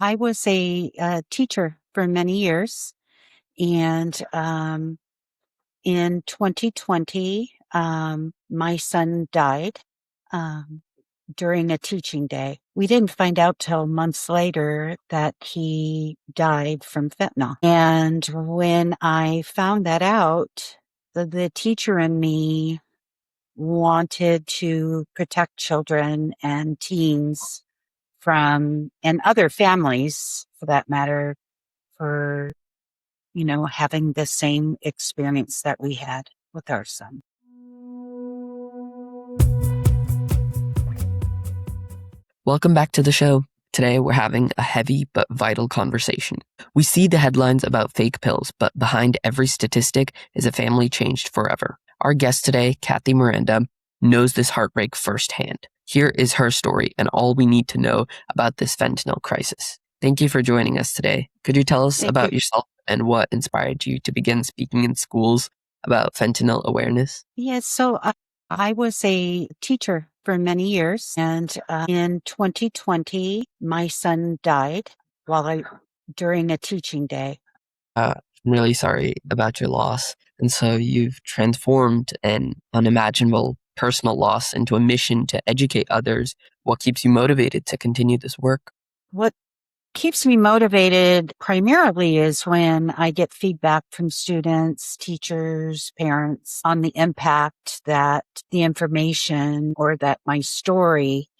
I was a teacher for many years, and in 2020, my son died um, during a teaching day. We didn't find out till months later that he died from fentanyl. And when I found that out, the teacher in me wanted to protect children and teens from, and other families for that matter, for, having the same experience that we had with our son. Welcome back to the show. Today we're having a heavy but vital conversation. We see the headlines about fake pills, but behind every statistic is a family changed forever. Our guest today, Kathy Miranda, knows this heartbreak firsthand. Here is her story and all we need to know about this fentanyl crisis. Thank you for joining us today. Could you tell us Thank about you. yourself and what inspired you to begin speaking in schools about fentanyl awareness? Yes, so I was a teacher for many years, and in 2020, my son died during a teaching day. I'm really sorry about your loss. And so you've transformed an unimaginable personal loss into a mission to educate others. What keeps you motivated to continue this work? What keeps me motivated primarily is when I get feedback from students, teachers, parents on the impact that the information or that my story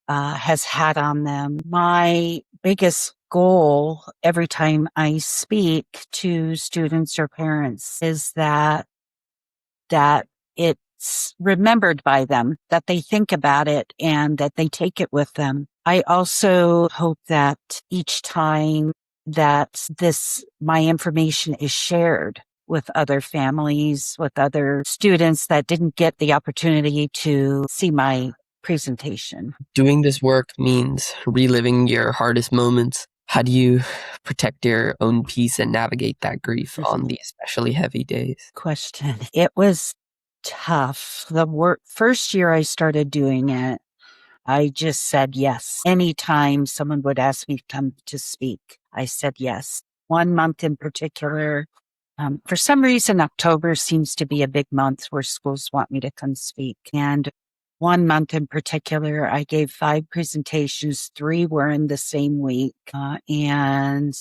has had on them. My biggest goal every time I speak to students or parents is that it's remembered by them, that they think about it and that they take it with them. I also hope that each time that my information is shared with other families, with other students that didn't get the opportunity to see my presentation. Doing this work means reliving your hardest moments. How do you protect your own peace and navigate that grief on the especially heavy days? Question. It was tough. First year I started doing it, I just said yes. Anytime someone would ask me to come to speak, I said yes. One month in particular, for some reason, October seems to be a big month where schools want me to come speak. And one month in particular, I gave 5 presentations. 3 were in the same week. And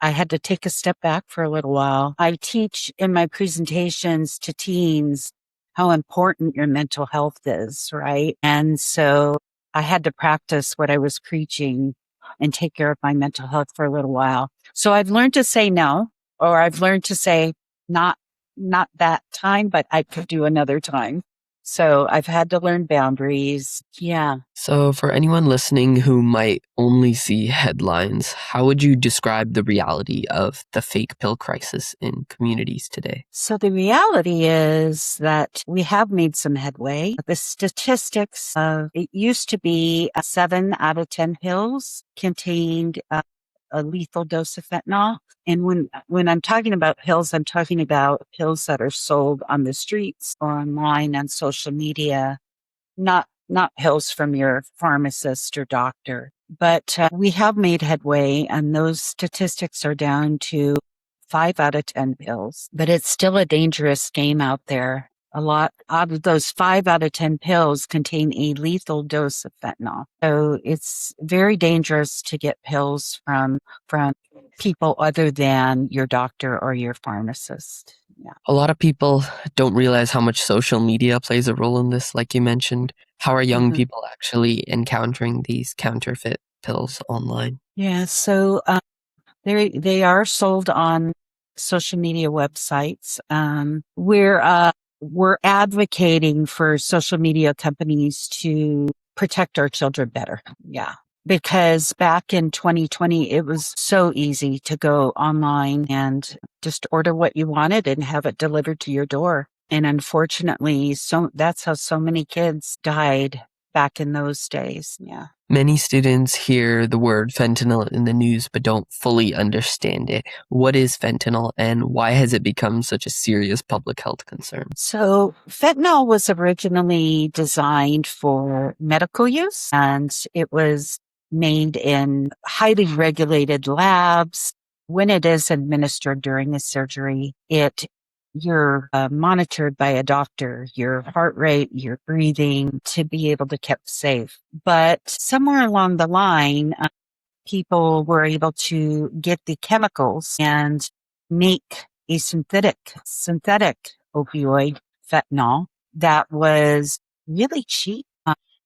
I had to take a step back for a little while. I teach in my presentations to teens how important your mental health is, right? And so I had to practice what I was preaching and take care of my mental health for a little while. So I've learned to say no, or I've learned to say not that time, but I could do another time. So I've had to learn boundaries. Yeah. So for anyone listening who might only see headlines, how would you describe the reality of the fake pill crisis in communities today? So the reality is that we have made some headway. The statistics of it used to be 7 out of 10 pills contained a lethal dose of fentanyl. And when I'm talking about pills, I'm talking about pills that are sold on the streets or online on social media, not pills from your pharmacist or doctor. But we have made headway, and those statistics are down to 5 out of 10 pills. But it's still a dangerous game out there. A lot out of those 5 out of 10 pills contain a lethal dose of fentanyl. So it's very dangerous to get pills from people other than your doctor or your pharmacist. Yeah. A lot of people don't realize how much social media plays a role in this, like you mentioned. How are young people actually encountering these counterfeit pills online? Yeah, so they are sold on social media websites. We're advocating for social media companies to protect our children better. Yeah. Because back in 2020, it was so easy to go online and just order what you wanted and have it delivered to your door. And unfortunately, that's how so many kids died back in those days. Yeah. Many students hear the word fentanyl in the news but don't fully understand it. What is fentanyl and why has it become such a serious public health concern? So fentanyl was originally designed for medical use, and it was made in highly regulated labs. When it is administered during a surgery, you're monitored by a doctor, your heart rate, your breathing to be able to keep safe. But somewhere along the line, people were able to get the chemicals and make a synthetic opioid, fentanyl, that was really cheap.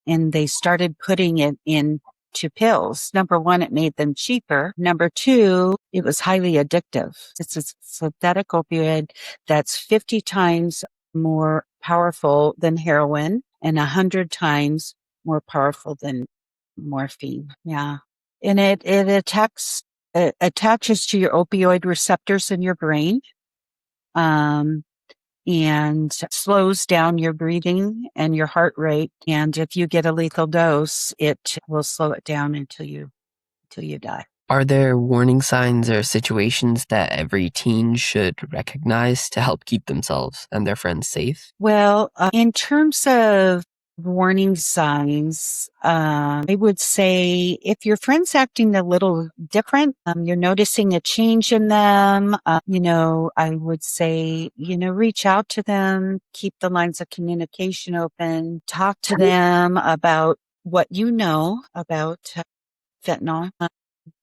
And they started putting it into pills. Number one, it made them cheaper. Number two, it was highly addictive. It's a synthetic opioid that's 50 times more powerful than heroin and 100 times more powerful than morphine. Yeah. And it attaches to your opioid receptors in your brain. And slows down your breathing and your heart rate. And if you get a lethal dose, it will slow it down until you die. Are there warning signs or situations that every teen should recognize to help keep themselves and their friends safe? Well, in terms of warning signs, I would say if your friend's acting a little different, you're noticing a change in them, I would say, reach out to them, keep the lines of communication open, talk to them about what you know about fentanyl.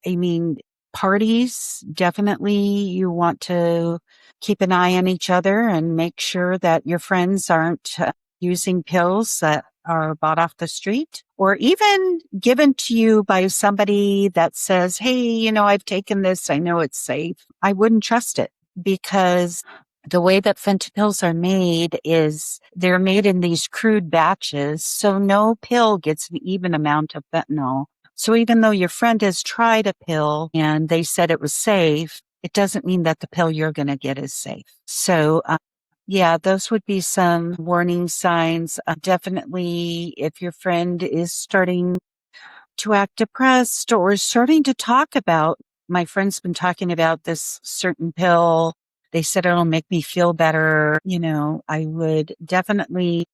I mean, parties, definitely you want to keep an eye on each other and make sure that your friends aren't using pills that are bought off the street or even given to you by somebody that says, hey, I've taken this. I know it's safe. I wouldn't trust it because the way that fentanyls are made is they're made in these crude batches. So no pill gets the even amount of fentanyl. So even though your friend has tried a pill and they said it was safe, it doesn't mean that the pill you're going to get is safe. So, yeah, those would be some warning signs. Definitely, if your friend is starting to act depressed or is starting to talk about, my friend's been talking about this certain pill. They said it'll make me feel better. I would definitely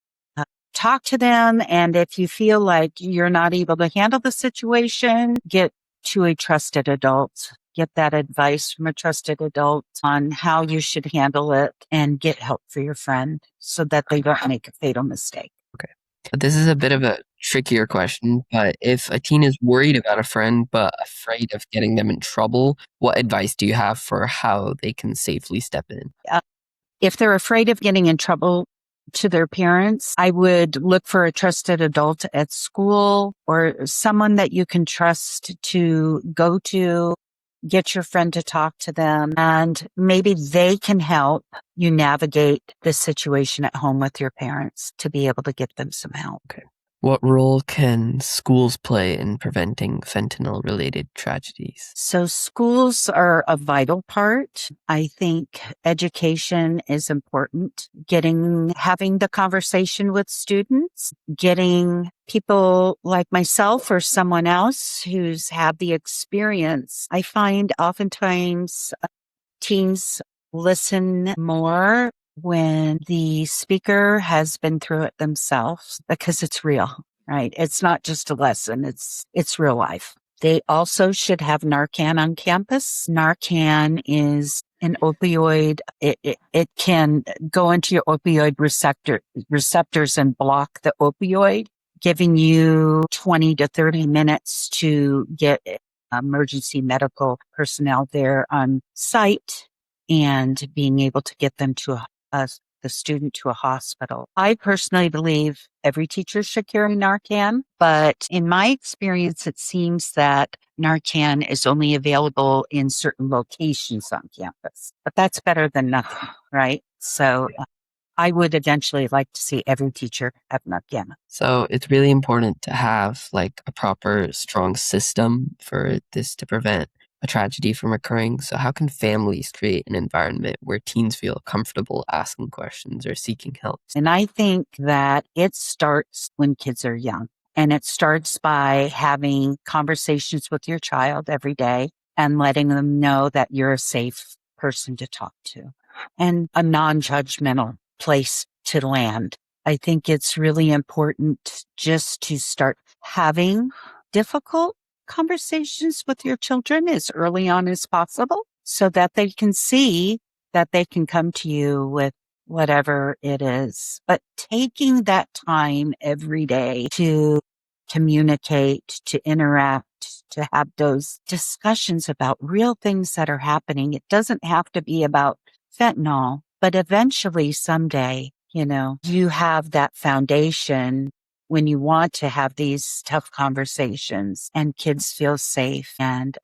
talk to them. And if you feel like you're not able to handle the situation, get to a trusted adult. Get that advice from a trusted adult on how you should handle it and get help for your friend so that they don't make a fatal mistake. Okay. But this is a bit of a trickier question, but if a teen is worried about a friend but afraid of getting them in trouble, what advice do you have for how they can safely step in? If they're afraid of getting in trouble to their parents, I would look for a trusted adult at school or someone that you can trust to go to, get your friend to talk to them, and maybe they can help you navigate the situation at home with your parents to be able to get them some help. Okay. What role can schools play in preventing fentanyl-related tragedies? So schools are a vital part. I think education is important. Having the conversation with students, getting people like myself or someone else who's had the experience. I find oftentimes teens listen more when the speaker has been through it themselves because it's real, right? It's not just a lesson. It's real life. They also should have Narcan on campus. Narcan is an opioid. It can go into your opioid receptors and block the opioid, giving you 20 to 30 minutes to get emergency medical personnel there on site and being able to get them to the student to a hospital. I personally believe every teacher should carry Narcan, but in my experience, it seems that Narcan is only available in certain locations on campus, but that's better than nothing, right? So I would eventually like to see every teacher have Narcan. So it's really important to have like a proper, strong system for this to prevent a tragedy from occurring. So how can families create an environment where teens feel comfortable asking questions or seeking help? And I think that it starts when kids are young. And it starts by having conversations with your child every day and letting them know that you're a safe person to talk to and a non-judgmental place to land. I think it's really important just to start having difficult conversations with your children as early on as possible so that they can see that they can come to you with whatever it is. But taking that time every day to communicate, to interact, to have those discussions about real things that are happening. It doesn't have to be about fentanyl, but eventually someday, you have that foundation when you want to have these tough conversations and kids feel safe and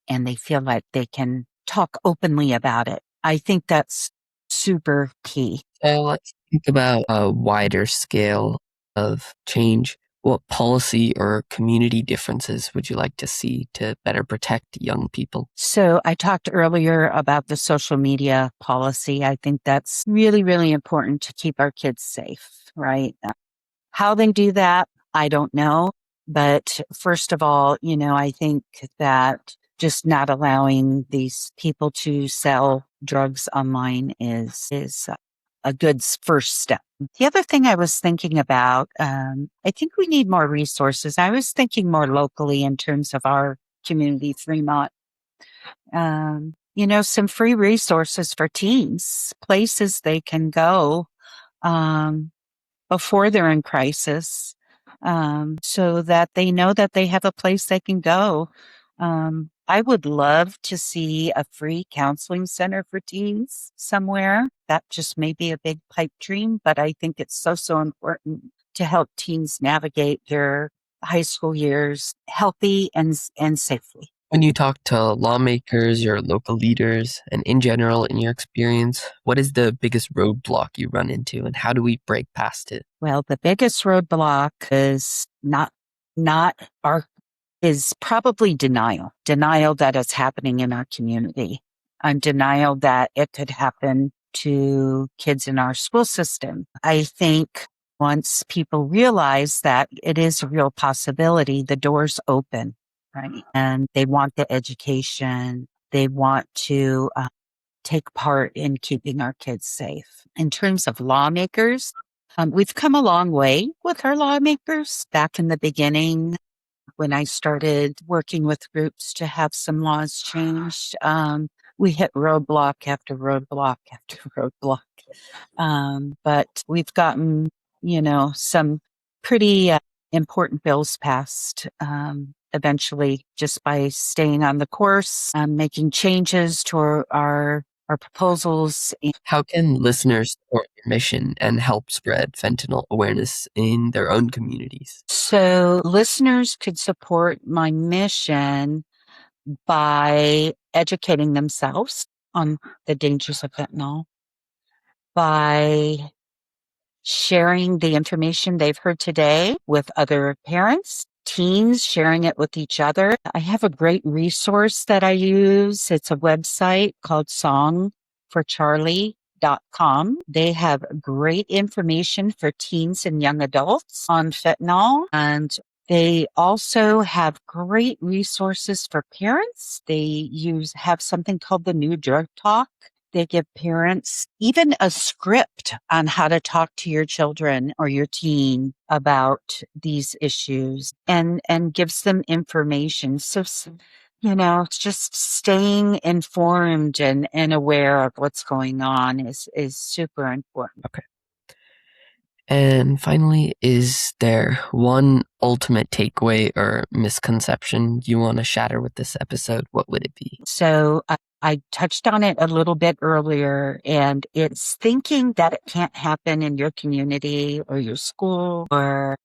they feel like they can talk openly about it. I think that's super key. So let's think about a wider scale of change. What policy or community differences would you like to see to better protect young people? So I talked earlier about the social media policy. I think that's really, really important to keep our kids safe, right? How they do that, I don't know. But first of all, I think that just not allowing these people to sell drugs online is a good first step. The other thing I was thinking about, I think we need more resources. I was thinking more locally in terms of our community, Fremont. Some free resources for teens, places they can go um, before they're in crisis, so that they know that they have a place they can go. I would love to see a free counseling center for teens somewhere. That just may be a big pipe dream, but I think it's so, so important to help teens navigate their high school years healthy and safely. When you talk to lawmakers, your local leaders, and in general, in your experience, what is the biggest roadblock you run into and how do we break past it? Well, the biggest roadblock is not our is probably denial that it's happening in our community, and denial that it could happen to kids in our school system. I think once people realize that it is a real possibility, the doors open, right? And they want the education. They want to take part in keeping our kids safe. In terms of lawmakers, we've come a long way with our lawmakers. Back in the beginning, when I started working with groups to have some laws changed, we hit roadblock after roadblock after roadblock. But we've gotten, some pretty important bills passed eventually just by staying on the course, making changes to our proposals. How can listeners support your mission and help spread fentanyl awareness in their own communities? So listeners could support my mission by educating themselves on the dangers of fentanyl, by sharing the information they've heard today with other parents, teens, sharing it with each other. I have a great resource that I use. It's a website called songforcharlie.com. They have great information for teens and young adults on fentanyl, and they also have great resources for parents. They have something called the New Drug Talk. They give parents even a script on how to talk to your children or your teen about these issues and gives them information. So, just staying informed and aware of what's going on is super important. Okay. And finally, is there one ultimate takeaway or misconception you want to shatter with this episode? What would it be? So I touched on it a little bit earlier, and it's thinking that it can't happen in your community or your school or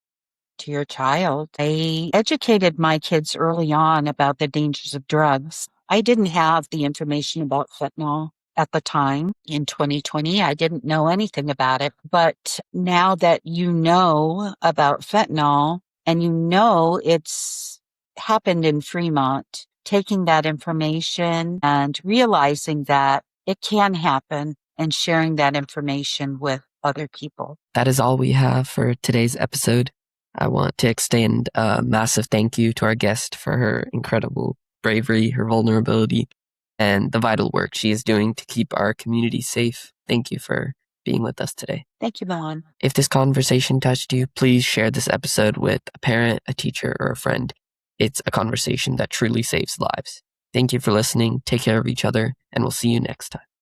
to your child. I educated my kids early on about the dangers of drugs. I didn't have the information about fentanyl at the time in 2020. I didn't know anything about it. But now that you know about fentanyl and you know it's happened in Fremont, taking that information and realizing that it can happen and sharing that information with other people. That is all we have for today's episode. I want to extend a massive thank you to our guest for her incredible bravery, her vulnerability, and the vital work she is doing to keep our community safe. Thank you for being with us today. Thank you, Milan. If this conversation touched you, please share this episode with a parent, a teacher, or a friend. it's a conversation that truly saves lives. Thank you for listening. Take care of each other, and we'll see you next time.